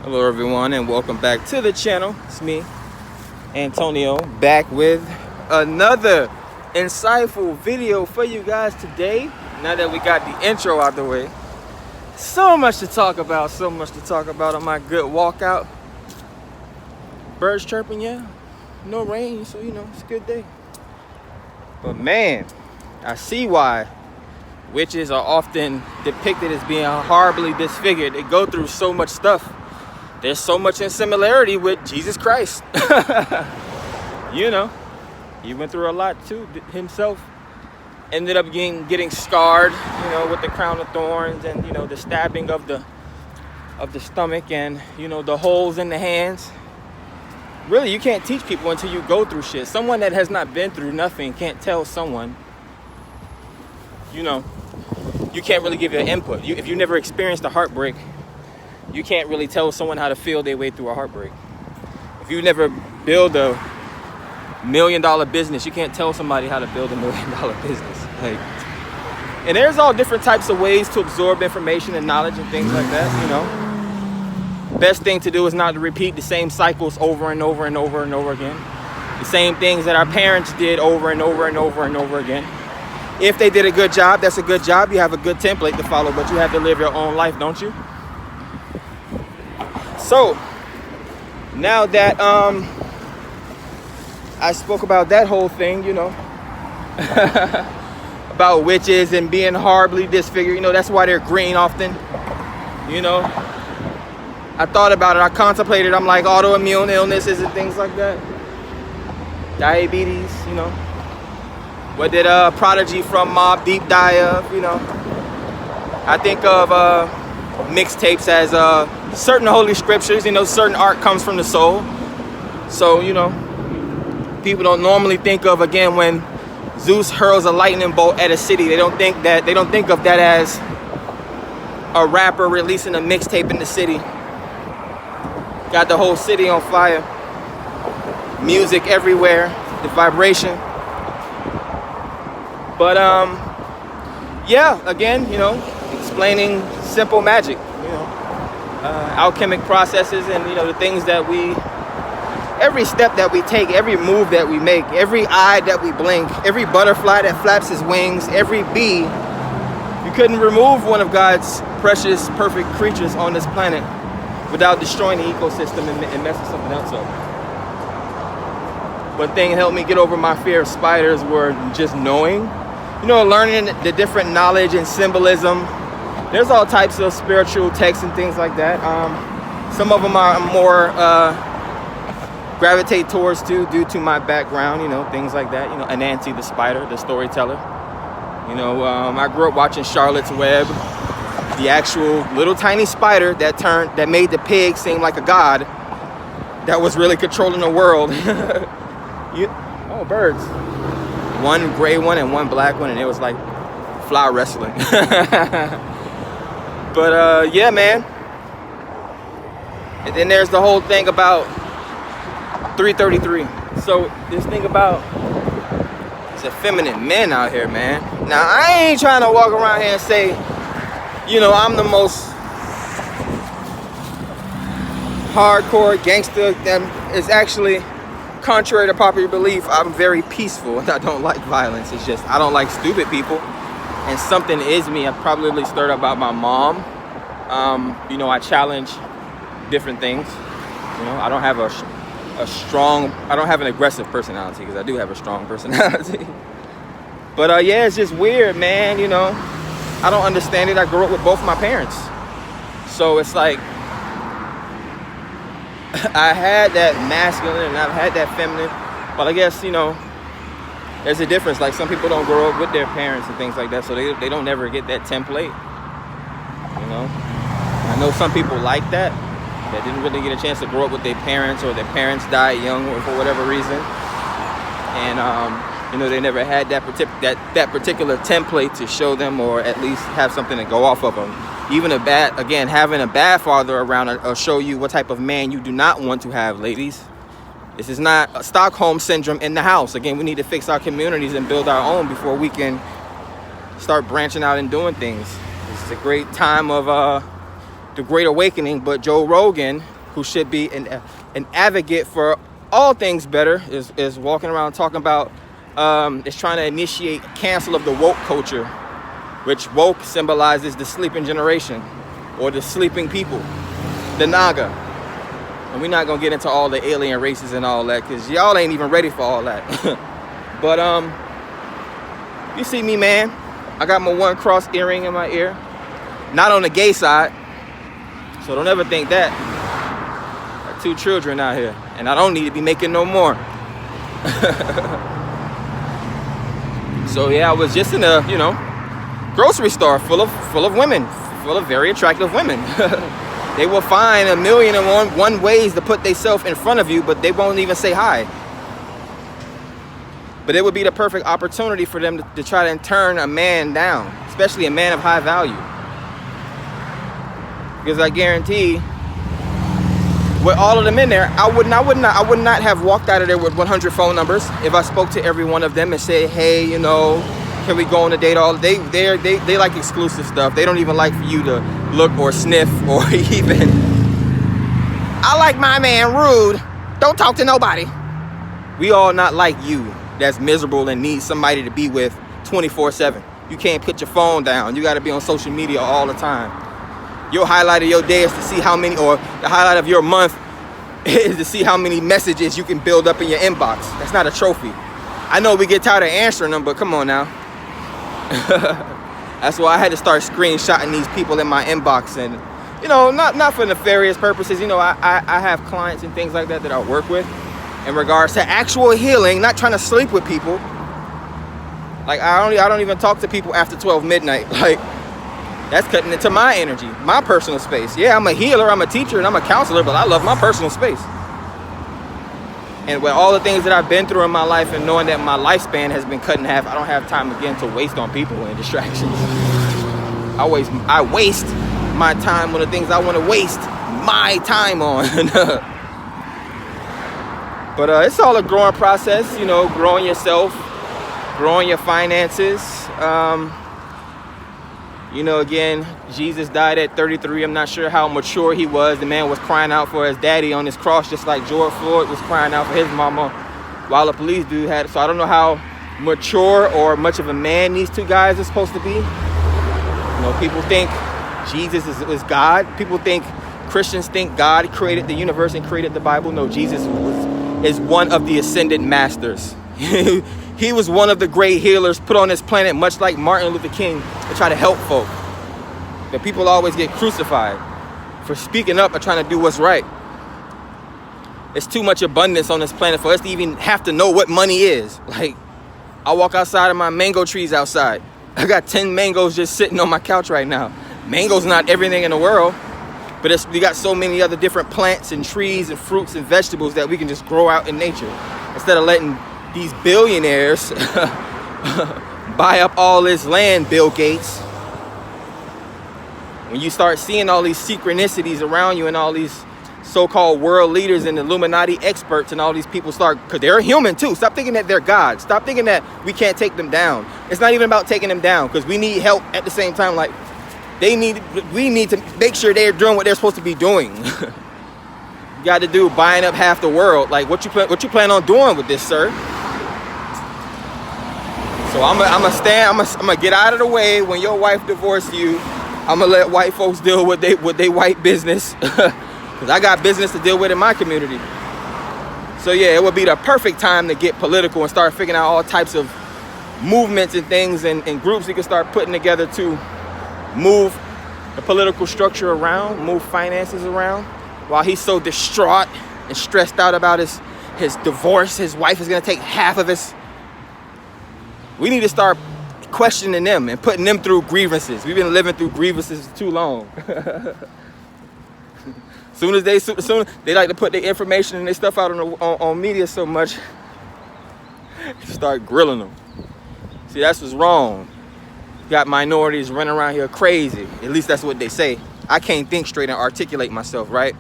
Hello everyone and welcome back to the channel. It's me, Antonio, back with another insightful video for you guys today. Now that we got the intro out the way, so much to talk about on my good walkout. Birds chirping, yeah, no rain, so it's a good day. But man, I see why witches are often depicted as being horribly disfigured. They go through so much stuff. There's so much in similarity with Jesus Christ. He went through a lot too himself. Ended up getting scarred, with the crown of thorns and the stabbing of the stomach and the holes in the hands. Really, you can't teach people until you go through shit. Someone that has not been through nothing can't tell someone. You can't really give your input. If you never experienced a heartbreak, you can't really tell someone how to feel their way through a heartbreak. If you never build a $1 million business, you can't tell somebody how to build a $1 million business. And there's all different types of ways to absorb information and knowledge and things like that. Best thing to do is not to repeat the same cycles over and over and over and over again. The same things that our parents did over and over and over and over again. If they did a good job, that's a good job. You have a good template to follow, but you have to live your own life, don't you? So, now that I spoke about that whole thing, about witches and being horribly disfigured, that's why they're green often, I thought about it, I contemplated, I'm like, autoimmune illnesses and things like that. Diabetes, What did Prodigy from Mobb Deep die of, I think of mixtapes as certain holy scriptures, certain art comes from the soul. So, people don't normally think of, again, when Zeus hurls a lightning bolt at a city, they don't think of that as a rapper releasing a mixtape in the city. Got the whole city on fire. Music everywhere, the vibration. But yeah, again, explaining simple magic, alchemic processes and the things that every step that we take, every move that we make, every eye that we blink, every butterfly that flaps his wings, every bee. You couldn't remove one of God's precious, perfect creatures on this planet without destroying the ecosystem and messing something else up. One thing that helped me get over my fear of spiders were just knowing, learning the different knowledge and symbolism. There's all types of spiritual texts and things like that. Some of them are more gravitate towards due to my background, things like that. Anansi the spider, the storyteller. I grew up watching Charlotte's Web, the actual little tiny spider that made the pig seem like a god that was really controlling the world. Oh, birds. One gray one and one black one, and it was like fly wrestling. But yeah, man. And then there's the whole thing about 333. So this thing about it's effeminate men out here, man. Now I ain't trying to walk around here and say, I'm the most hardcore gangster. That is actually contrary to popular belief. I'm very peaceful and I don't like violence. It's just I don't like stupid people. And something is me. I probably stirred about my mom. I challenge different things. I don't have I don't have an aggressive personality because I do have a strong personality. But yeah, it's just weird, man. I don't understand it. I grew up with both my parents. So it's like I had that masculine and I've had that feminine. But I guess, there's a difference. Like some people don't grow up with their parents and things like that. So they don't never get that template. I know some people like that didn't really get a chance to grow up with their parents or their parents died young or for whatever reason. And, they never had that particular template to show them or at least have something to go off of them. Even having a bad father around will show you what type of man you do not want to have, ladies. This is not a Stockholm syndrome in the house. Again, we need to fix our communities and build our own before we can start branching out and doing things. This is a great time of the Great Awakening, but Joe Rogan, who should be an advocate for all things better, is walking around talking about, is trying to initiate cancel of the woke culture, which woke symbolizes the sleeping generation or the sleeping people, the Naga. And we're not gonna get into all the alien races and all that, because y'all ain't even ready for all that. But you see me, man, I got my one cross earring in my ear, not on the gay side, so don't ever think that. I got 2 children out here, and I don't need to be making no more. So yeah, I was just in a, grocery store full of women, full of very attractive women. They will find 1,000,001 ways to put themselves in front of you, but they won't even say hi. But it would be the perfect opportunity for them to try to turn a man down, especially a man of high value. Because I guarantee, with all of them in there, I would not have walked out of there with 100 phone numbers if I spoke to every one of them and said, hey, can we go on a date? They like exclusive stuff. They don't even like for you to look or sniff or even. I like my man rude. Don't talk to nobody. We all not like you, that's miserable and needs somebody to be with 24/7. You can't put your phone down. You got to be on social media all the time. Your highlight of your day is to see how many, or the highlight of your month is to see how many messages you can build up in your inbox. That's not a trophy. I know we get tired of answering them, but come on now. That's why I had to start screenshotting these people in my inbox, and not for nefarious purposes. I have clients and things like that I work with in regards to actual healing, not trying to sleep with people. Like I don't even talk to people after 12 midnight. Like that's cutting into my energy, my personal space. Yeah, I'm a healer, I'm a teacher, and I'm a counselor, but I love my personal space. And with all the things that I've been through in my life, and knowing that my lifespan has been cut in half, I don't have time again to waste on people and distractions. I waste my time on the things I want to waste my time on. But it's all a growing process, growing yourself, growing your finances. Again, Jesus died at 33. I'm not sure how mature he was. The man was crying out for his daddy on his cross, just like George Floyd was crying out for his mama while a police dude had it. So I don't know how mature or much of a man these 2 guys are supposed to be. People think Jesus is God. People think, Christians think God created the universe and created the Bible. No, Jesus is one of the ascended masters. He was one of the great healers put on this planet, much like Martin Luther King, to try to help folk. But people always get crucified for speaking up and trying to do what's right. It's too much abundance on this planet for us to even have to know what money is. Like, I walk outside of my mango trees outside. I got 10 mangoes just sitting on my couch right now. Mango's not everything in the world, but we got so many other different plants and trees and fruits and vegetables that we can just grow out in nature. Instead of letting these billionaires buy up all this land, Bill Gates. When you start seeing all these synchronicities around you and all these so-called world leaders and Illuminati experts and all these people because they're human too. Stop thinking that they're God. Stop thinking that we can't take them down. It's not even about taking them down, because we need help at the same time. Like we need to make sure they're doing what they're supposed to be doing. You got to do buying up half the world. Like what you plan on doing with this, sir? So I'm gonna get out of the way when your wife divorced you. I'm gonna let white folks deal with they white business. Because I got business to deal with in my community. So yeah, it would be the perfect time to get political and start figuring out all types of movements and things and groups we can start putting together to move the political structure around, move finances around. While he's so distraught and stressed out about his divorce, his wife is gonna take half of his. We need to start questioning them and putting them through grievances. We've been living through grievances too long. Soon they like to put their information and their stuff out on media so much, start grilling them. See, that's what's wrong. You got minorities running around here crazy. At least that's what they say. I can't think straight and articulate myself, right?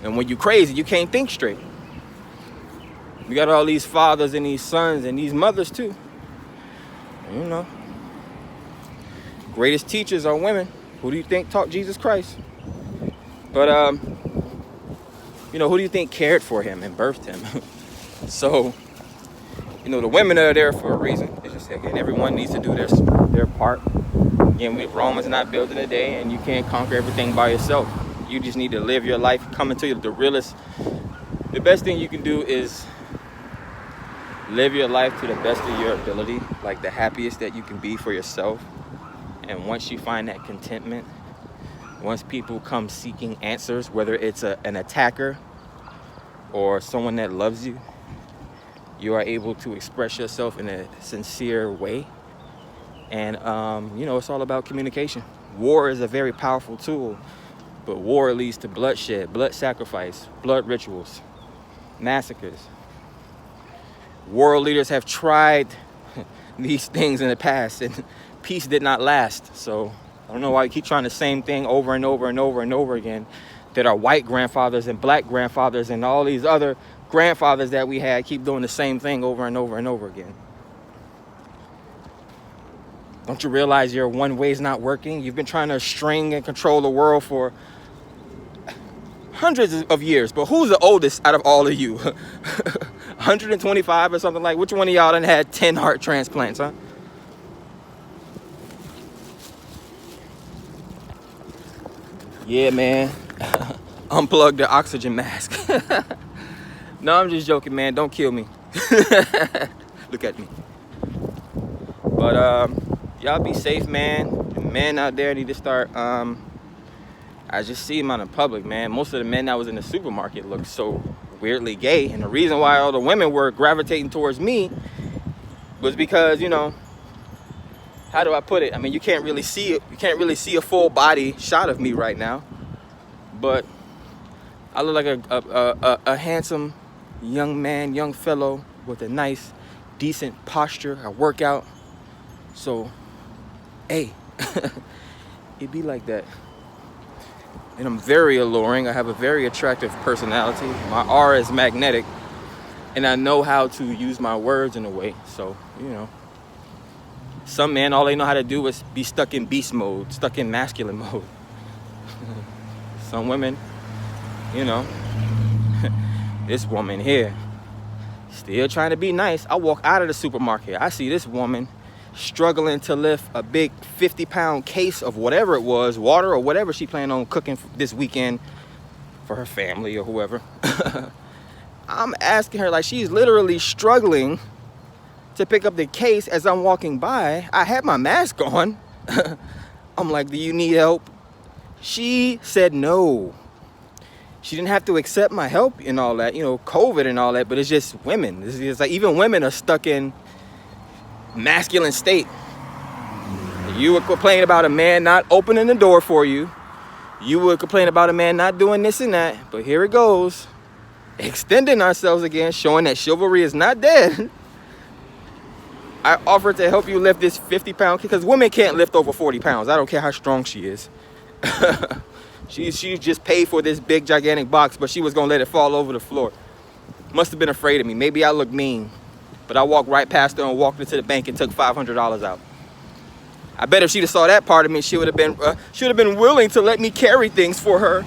And when you crazy, you can't think straight. We got all these fathers and these sons and these mothers too. Greatest teachers are women. Who do you think taught Jesus Christ? But, you know, who do you think cared for him and birthed him? So, you know, the women are there for a reason. It's just, again, everyone needs to do their part. Again, Rome is not built in a day, and you can't conquer everything by yourself. You just need to live your life, come into the realest. The best thing you can do is live your life to the best of your ability, like the happiest that you can be for yourself. And once you find that contentment, once people come seeking answers, whether it's an attacker or someone that loves you, you are able to express yourself in a sincere way. And, you know, it's all about communication. War is a very powerful tool, but war leads to bloodshed, blood sacrifice, blood rituals, massacres. World leaders have tried these things in the past, and peace did not last. So I don't know why you keep trying the same thing over and over and over and over again, that our white grandfathers and black grandfathers and all these other grandfathers that we had keep doing the same thing over and over and over again. Don't you realize your one way is not working? You've been trying to string and control the world for hundreds of years, but who's the oldest out of all of you? 125 or something like? Which one of y'all done had 10 heart transplants, huh? Yeah, man. Unplug the oxygen mask. No, I'm just joking, man. Don't kill me. Look at me. But y'all be safe, man. The men out there need to start. I just see them out in public, man. Most of the men that was in the supermarket looked so weirdly gay, and the reason why all the women were gravitating towards me was because, you know, how do I put it? I mean, you can't really see it. You can't really see a full body shot of me right now, but I look like a handsome young man, young fellow with a nice, decent posture. I work out, so hey, it be like that. And I'm very alluring. I have a very attractive personality. My aura is magnetic, and I know how to use my words in a way. So, you know, some men, all they know how to do is be stuck in beast mode, stuck in masculine mode. Some women, you know, this woman here, still trying to be nice. I walk out of the supermarket. I see this woman struggling to lift a big 50-pound case of whatever it was, water or whatever she planned on cooking this weekend for her family or whoever. I'm asking her, like, she's literally struggling to pick up the case as I'm walking by. I had my mask on. I'm like, do you need help? She said no. She didn't have to accept my help and all that, you know, COVID and all that, but it's just women. It's like even women are stuck in masculine state. You would complain about a man not opening the door for you. You would complain about a man not doing this and that. But here it goes, extending ourselves again, showing that chivalry is not dead. I offered to help you lift this 50-pound, because women can't lift over 40 pounds. I don't care how strong she is. She just paid for this big gigantic box, but she was gonna let it fall over the floor. Must have been afraid of me. Maybe I look mean. But I walked right past her and walked into the bank and took $500 out. I bet if she'd have saw that part of me, she would have been willing to let me carry things for her.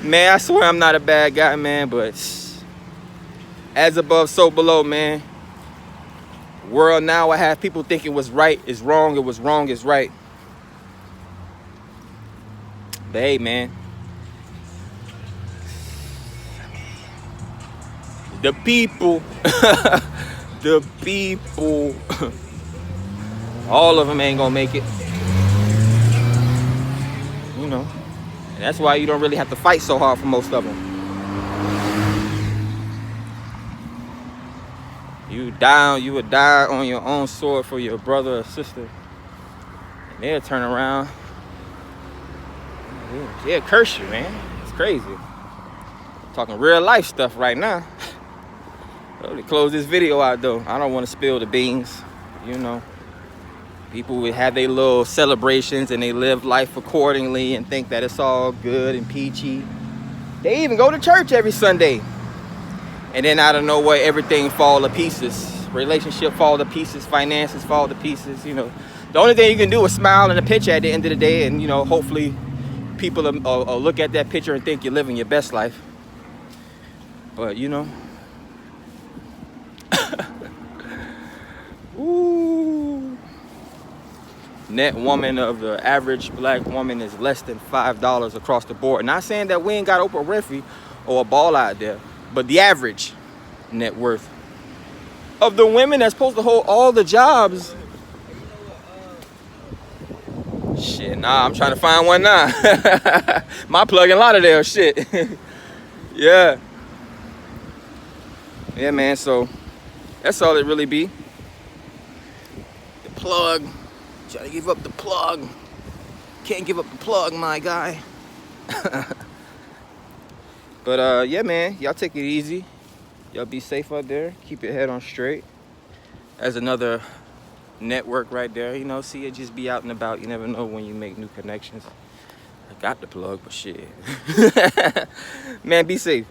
Man, I swear I'm not a bad guy, man, but as above, so below, man. World now, I have people thinking what's right is wrong, and what's wrong is right. But hey, man. The people, the people, all of them ain't gonna make it, you know, and that's why you don't really have to fight so hard for most of them. You would die on your own sword for your brother or sister, and they'll turn around, they'll curse you, man. It's crazy. I'm talking real life stuff right now. So to close this video out though, I don't want to spill the beans, you know. People would have their little celebrations and they live life accordingly and think that it's all good and peachy. They even go to church every Sunday. And then out of nowhere, everything fall to pieces. Relationship fall to pieces, finances fall to pieces, you know. The only thing you can do is smile in a picture at the end of the day, and you know, hopefully people will look at that picture and think you're living your best life. But you know, ooh, net woman of the average black woman is less than $5 across the board. Not saying that we ain't got Oprah Winfrey or a ball out there, but the average net worth of the women that's supposed to hold all the jobs. Shit, nah, I'm trying to find one now. My plug in Lauderdale, shit. Yeah. Yeah, man, so that's all it really be. The plug. Try to give up the plug. Can't give up the plug, my guy. But yeah, man, y'all take it easy. Y'all be safe out there. Keep your head on straight. As another network right there, you know, see it just be out and about. You never know when you make new connections. I got the plug, but shit. Man, be safe.